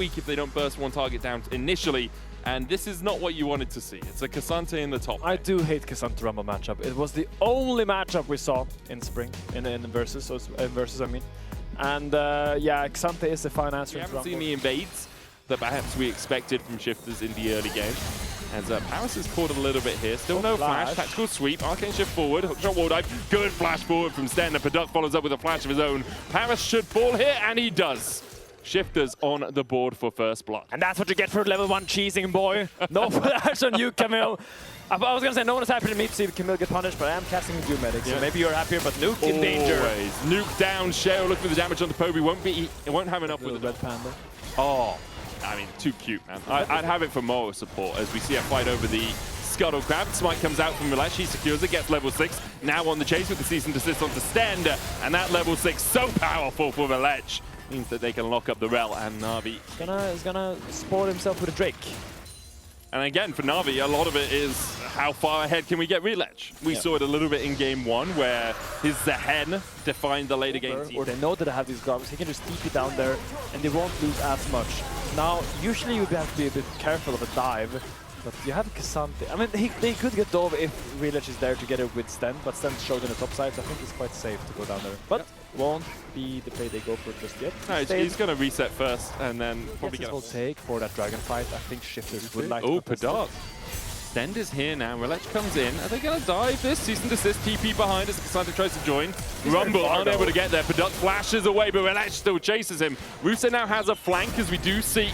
weak if they don't burst one target down initially, and this is not what you wanted to see. It's a Kazante in the top. I do hate Kazante Rumble matchup. It was the only matchup we saw in spring, in Versus, I mean. And yeah, Kazante is the fine answer. We haven't seen the invades that perhaps we expected from Shifters in the early game. As Paris is caught a little bit here. Still no flash. Tactical sweep. Arcane shift forward. Hookshot wall dive. Good flash forward from Sten. And Product follows up with a flash of his own. Paris should fall here, and he does. Shifters on the board for first blood. And that's what you get for level 1 cheesing, boy. No flash on you, Camille. I was going to say no one is happy to meet see Camille get punished, but I am casting a Doom Medic, so maybe you're happier, but Nuke in danger. Always. Nuke down. Shale looking for the damage on the Poby. It won't have enough with the Red Panda. Oh, I mean, too cute, man. I'd have it for more support as we see a fight over the Scuttle Crab. Smite comes out from Relash. He secures it, gets level 6. Now on the chase with the cease and desist onto Stend. And that level 6 so powerful for Relash. Means that they can lock up the Rel, and Navi is gonna sport himself with a Drake. And again, for Navi, a lot of it is how far ahead can we get Relech? We saw it a little bit in game 1 where his Zehen defined the later game team. Or they know that they have these garbs, he can just TP down there and they won't lose as much. Now, usually you would have to be a bit careful of a dive, but you have Kazante. I mean, they could get dove if Relech is there together with Sten, but Sten showed in the top side, so I think it's quite safe to go down there. But won't be the play they go for just yet. No, he's going to reset first and then probably get will take for that dragon fight. I think Shifters would like to. Oh, Padot. Stend is here now. Relech comes in. Are they going to dive this? Cease and desist. TP behind as Kazante tries to join. Rumble unable to get there. Padot flashes away, but Relech still chases him. Rusa now has a flank as we do see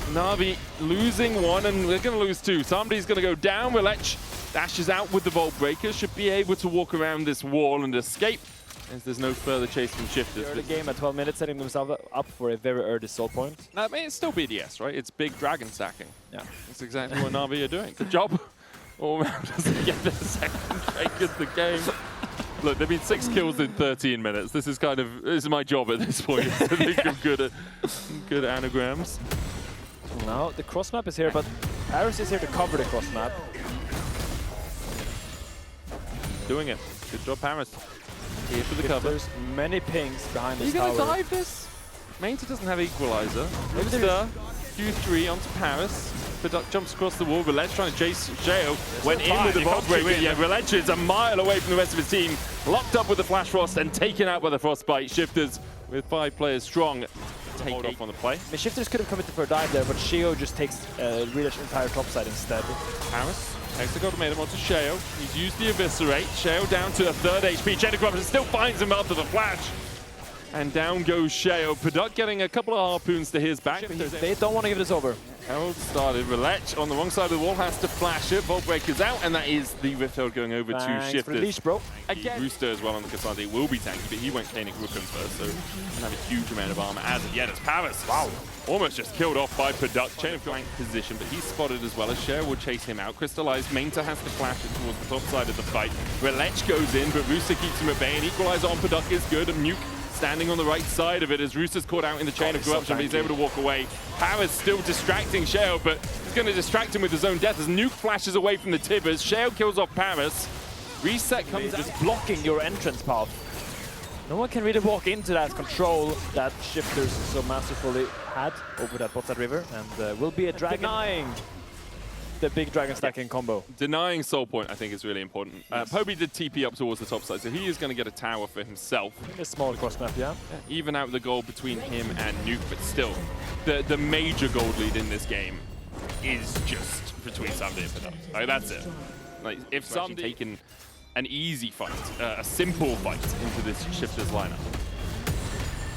Navi losing one, and we're going to lose two. Somebody's going to go down. Relech dashes out with the Vault Breaker. Should be able to walk around this wall and escape, as there's no further chase from Shifters. Early game at 12 minutes, setting themselves up for a very early soul point. I mean, it's still BDS, right? It's big dragon stacking. Yeah. That's exactly what Navi are doing. Good job. All round doesn't get their second break of the game. Look, there've been 6 kills in 13 minutes. This is my job at this point. I think I'm good at anagrams. Now the cross map is here, but Paris is here to cover the cross map. Doing it. Good job, Paris. Here for the cover. There's many pings behind this tower. Are you going to dive this? Mainta doesn't have equalizer. Hipster, Q3 onto Paris. Product jumps across the wall. Relech trying to chase Shale. Went in with the Vault Breaker. Yeah, Relech is a mile away from the rest of his team. Locked up with the Flash Frost and taken out by the Frostbite. Shifters with 5 players strong. Hold off on the play. The Shifters could have committed for a dive there, but Sheo just takes Relech's entire topside instead. Paris. Hexagod made him onto Shale. He's used the Eviscerate. Shale down to a 3rd HP. Chain of Corruption still finds him after the flash. And down goes Shale. Product getting a couple of harpoons to his back. They don't want to give this over. Herald started. Relech on the wrong side of the wall has to flash it. Vault Breaker's out, and that is the Rift Herald going over to Shifters. For the leash, bro. Again, Rooster as well on the Kazante will be tanky, but he went Canik Rookham first, so doesn't have a huge amount of armor as of yet. It's Paris. Wow. Almost just killed off by Product. Chain of flank position, but he's spotted as well as Cher will chase him out. Crystallized, Mainta has to flash it towards the top side of the fight. Relech goes in, but Rooster keeps him at bay, and Equalizer on Product is good, and Nuke standing on the right side of it as Rooster's caught out in the Chain of Corruption, but he's able to walk away. Paris still distracting Shale, but he's going to distract him with his own death as Nuke flashes away from the Tibbers. Shale kills off Paris. Reset comes out. Just blocking your entrance path. No one can really walk into that control that Shifters so masterfully had over that bot side river, and will be a dragon. Denying the big dragon stacking combo. Denying soul point, I think, is really important. Poby did TP up towards the top side, so he is going to get a tower for himself. A small cross map, yeah. Even out the goal between him and Nuke, but still, the major gold lead in this game is just between Samdi and Padot. Like, that's it. Like, if Samdi taken an easy fight, a simple fight into this Shifters lineup,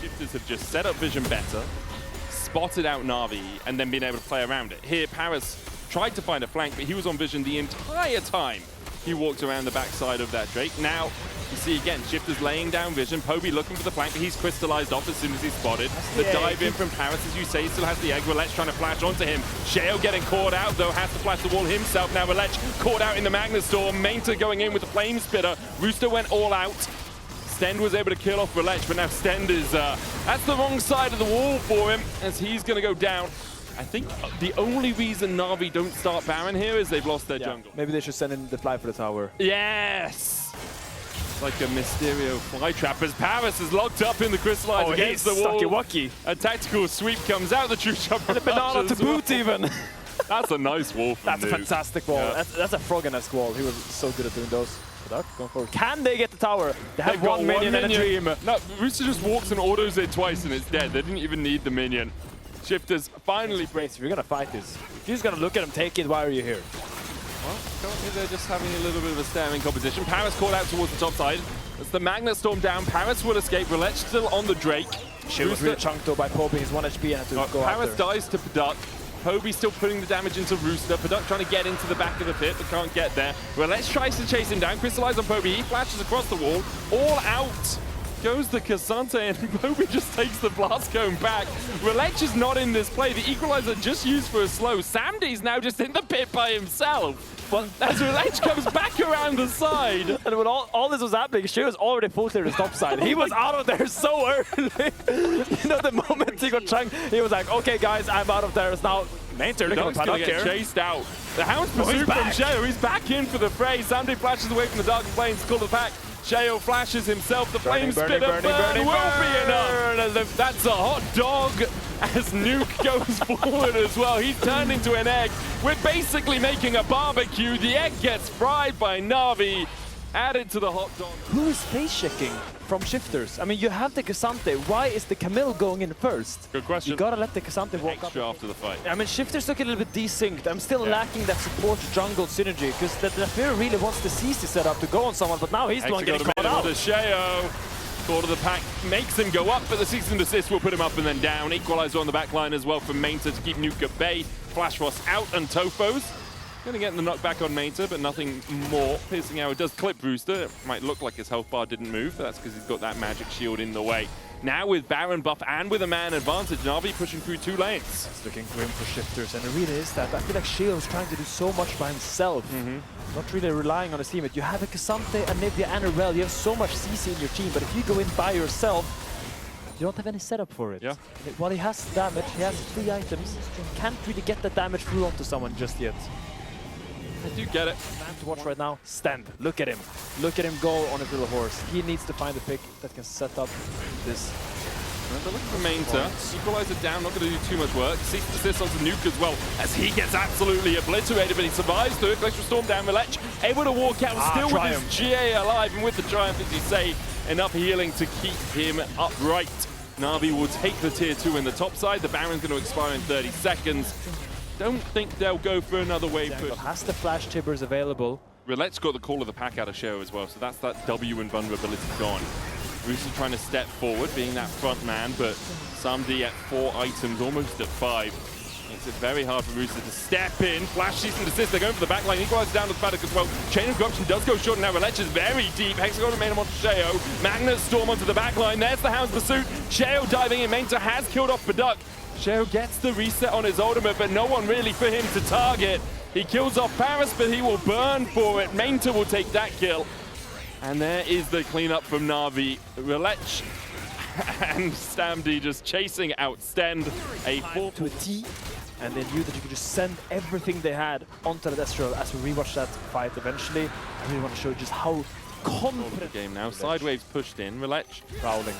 Shifters have just set up vision better, spotted out Navi, and then been able to play around it. Here, Paris tried to find a flank, but he was on vision the entire time he walked around the backside of that Drake. Now, you see again, Shifters laying down vision. Poby looking for the flank, but he's crystallized off as soon as he's spotted. The dive in from Paris, as you say, still has the egg. Relech trying to flash onto him. Shale getting caught out, though, has to flash the wall himself. Now Relech caught out in the Magnet Storm. Mainta going in with the Flame Spitter. Rooster went all out. Stend was able to kill off Relech, but now Stend is at the wrong side of the wall for him, as he's going to go down. I think the only reason Navi don't start Baron here is they've lost their jungle. Maybe they should send in the fly for the tower. Yes! It's like a Mysterio fly trap as Paris is locked up in the crystallize against the wall. Wacky. A tactical sweep comes out, the true shot. And a banana to boot even. That's a nice wall from That's a fantastic wall. Yeah. That's a Frog-esque wall. He was so good at doing those. Going forward. Can they get the tower? They have They've got one minion and a dream. No, Rooster just walks and autos it twice and it's dead. They didn't even need the minion. Shifters finally brace. If you're gonna fight this, if you're just gonna look at him, take it. Why are you here? Well, currently they're just having a little bit of a staring competition. Paris called out towards the top side. As the Magnet Storm down, Paris will escape. Relech still on the Drake. Shield was really chunked though by Poby. He's 1 HP and had to go Paris after. dies to Paduk. Poby still putting the damage into Rooster. Paduk trying to get into the back of the pit, but can't get there. Relech tries to chase him down. Crystallize on Poby. He flashes across the wall. All out goes the Casante, and Poby just takes the blast cone back. Relech is not in this play. The equalizer just used for a slow. Samdi's now just in the pit by himself. But as Relech comes back around the side. And when all this was happening, she was already full clear the top side. He was out of there so early. You know, the moment he got chunked, he was like, okay guys, I'm out of there. It's now Mainter looking Paduk's gonna get chased out. The Hound's pursuit from Sheo. He's back in for the fray. Samdi flashes away from the Dark Flames, call the pack. Sheo flashes himself. The Flame Spitter burn will be enough. That's a hot dog as Nuke goes forward as well. He's turned into an egg. We're basically making a barbecue. The egg gets fried by Navi. Added to the hot dog. Who is face checking from shifters? I mean, you have the Casante. Why is the Camille going in first? Good question. You gotta let the Casante walk Extra up. after the fight. I mean, shifters look a little bit desynced. I'm still lacking that support jungle synergy because the Nafi really wants the CC setup to go on someone, but now he's the one getting caught out. Sheo. Core of the pack makes him go up, but the cease and desist will put him up and then down. Equalizer on the back line as well from Mainter to keep Nuke at bay. Flash Frost out and Tofo's gonna get the knockback on Mainter, but nothing more. Piercing arrow does clip Rooster. It might look like his health bar didn't move, but that's because he's got that magic shield in the way. Now with Baron buff and with a man advantage, Navi pushing through 2 lanes. It's looking grim for shifters, and it really is that. I feel like Sheo is trying to do so much by himself. Not really relying on his teammate. You have a Casante, a Nivea, and a Rel. You have so much CC in your team, but if you go in by yourself, you don't have any setup for it. Yeah. While he has damage, he has 3 items, can't really get that damage through onto someone just yet. I do get it. Man to watch right now, Stand. Look at him. Look at him go on his little horse. He needs to find a pick that can set up this. They're looking for Mainter. Equalizer down, not going to do too much work. Cease desist onto Nuke as well, as he gets absolutely obliterated, but he survives through it. Extra Storm down, Relech able to walk out, still with his GA alive, and with the Triumph, as you say, enough healing to keep him upright. Navi will take the tier 2 in the top side. The Baron's going to expire in 30 seconds. Don't think they'll go for another wave push. Has the Flash Tibbers available. Relech's got the call of the pack out of Sheo as well, so that's that W and vulnerability gone. Rooster trying to step forward, being that front man, but Samdi at 4 items, almost at 5. Makes it very hard for Rooster to step in. Flash, cease and desist, they're going for the back line. Equalizer down with Paddock as well. Chain of Corruption does go short, and now Relech is very deep. Hexagon and Main onto Sheo. Magnet Storm onto the back line. There's the Hound's pursuit. Sheo diving in. Mainter has killed off Paddock. Sheo gets the reset on his ultimate, but no one really for him to target. He kills off Paris, but he will burn for it. Mainter will take that kill. And there is the cleanup from Navi. Relech and Stamdi just chasing out Stend. A 4 to a T, and they knew that you could just send everything they had onto the Destral as we rewatch that fight eventually. I really want to show you just how confident game now. Sideways pushed in. Relech prowling.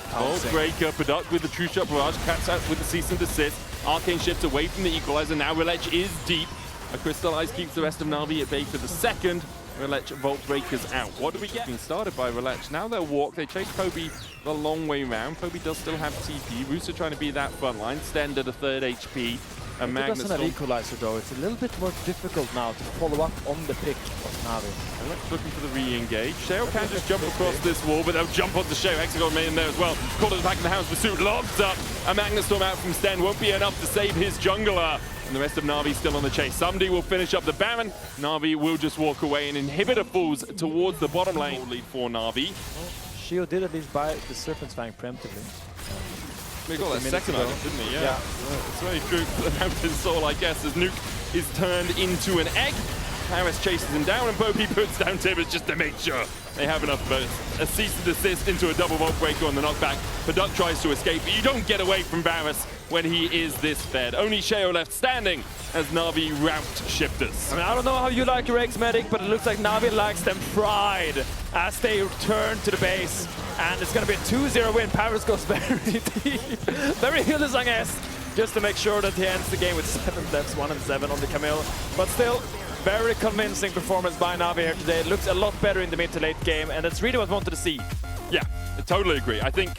Breaker, Paduk with the true shot barrage. Cats out with the cease and desist. Arcane shift away from the equalizer. Now Relech is deep. A Crystallize keeps the rest of Navi at bay for the second. Relech Vault Breakers out. What do we get? Being started by Relech. Now they'll walk. They chase Poby the long way round. Poby does still have TP. Rooster trying to be that front line. Stend at a 3rd HP. A Magnet Storm. Equalizer though. It's a little bit more difficult now to follow up on the pick of Navi. Relech looking for the re-engage. Sheo can just jump across this wall, but they'll jump onto Sheo. Hexagon main there as well. Caught at the back of the Hound's pursuit. Locked up. A Magnet Storm out from Stend won't be enough to save his jungler. And the rest of Navi still on the chase. Somebody will finish up the Baron. Navi will just walk away, and Inhibitor falls towards the bottom lane. Lead for Navi. Well, Sheo did at least buy the Serpent's Fang preemptively. He got that second item, didn't he? Yeah. It's very true. The Mountain Soul, I guess, as Nuke is turned into an egg. Paris chases him down, and Poby puts down Tibbers just to make sure they have enough both. A cease and desist into a double vault breaker on the knockback. Paduk tries to escape, but you don't get away from Varus when he is this fed. Only Sheo left standing as Navi rout shifters. I mean, I don't know how you like your eggs, Medic, but it looks like Navi likes them fried. as they return to the base. And it's going to be a 2-0 win. Paris goes very deep. Very Hildesang-esque, just to make sure that he ends the game with 7 deaths, 1 and 7 on the Camille. But still, very convincing performance by Navi here today. It looks a lot better in the mid to late game, and that's really what I wanted to see. Yeah, I totally agree. I think